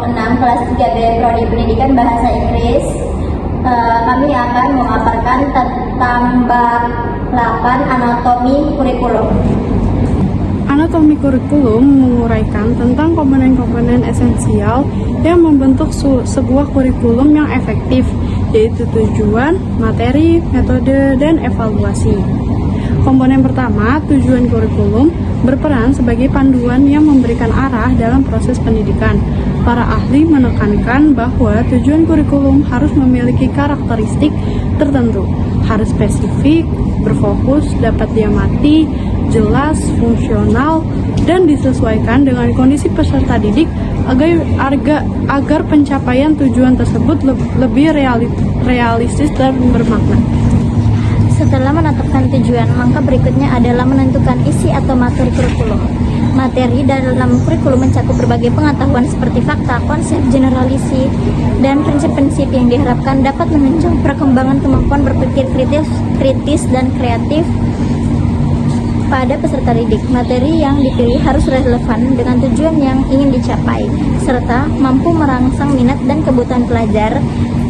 kelompok 6 kelas 3B Prodi Pendidikan Bahasa Inggris. Kami akan memaparkan tentang bab 8 anatomi kurikulum. Anatomi kurikulum menguraikan tentang komponen-komponen esensial yang membentuk sebuah kurikulum yang efektif, yaitu tujuan, materi, metode, dan evaluasi. Komponen pertama, tujuan kurikulum, berperan sebagai panduan yang memberikan arah dalam proses pendidikan. Para ahli menekankan bahwa tujuan kurikulum harus memiliki karakteristik tertentu, harus spesifik, berfokus, dapat diamati, jelas, fungsional, dan disesuaikan dengan kondisi peserta didik agar pencapaian tujuan tersebut lebih realistis dan bermakna. Setelah menetapkan tujuan, langkah berikutnya adalah menentukan isi atau materi kurikulum. Materi dalam kurikulum mencakup berbagai pengetahuan seperti fakta, konsep, generalisasi, dan prinsip-prinsip yang diharapkan dapat menunjang perkembangan kemampuan berpikir kritis dan kreatif pada peserta didik. Materi yang dipilih harus relevan dengan tujuan yang ingin dicapai, serta mampu merangsang minat dan kebutuhan pelajar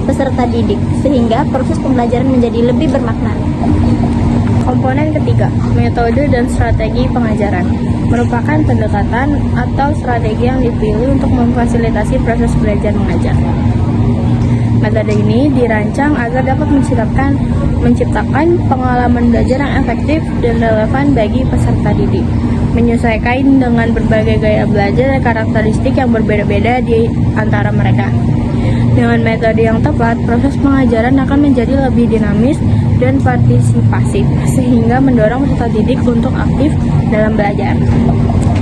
peserta didik, sehingga proses pembelajaran menjadi lebih bermakna. Komponen ketiga, metode dan strategi pengajaran, merupakan pendekatan atau strategi yang dipilih untuk memfasilitasi proses belajar mengajar. Metode ini dirancang agar dapat menciptakan pengalaman belajar yang efektif dan relevan bagi peserta didik, menyesuaikan dengan berbagai gaya belajar dan karakteristik yang berbeda-beda di antara mereka. Dengan metode yang tepat, proses pengajaran akan menjadi lebih dinamis dan partisipatif, sehingga mendorong peserta didik untuk aktif dalam belajar.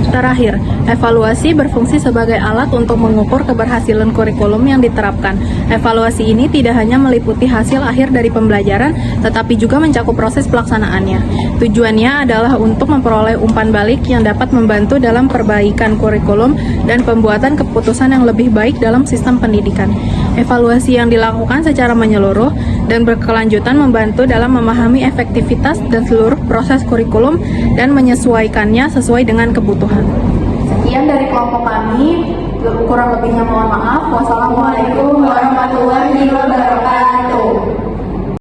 Terakhir, evaluasi berfungsi sebagai alat untuk mengukur keberhasilan kurikulum yang diterapkan. Evaluasi ini tidak hanya meliputi hasil akhir dari pembelajaran, tetapi juga mencakup proses pelaksanaannya. Tujuannya adalah untuk memperoleh umpan balik yang dapat membantu dalam perbaikan kurikulum dan pembuatan keputusan yang lebih baik dalam sistem pendidikan. Evaluasi yang dilakukan secara menyeluruh dan berkelanjutan membantu dalam memahami efektivitas dan seluruh proses kurikulum dan menyesuaikannya sesuai dengan kebutuhan. Sekian dari kelompok kami, kurang lebihnya mohon maaf. Wassalamualaikum warahmatullahi wabarakatuh.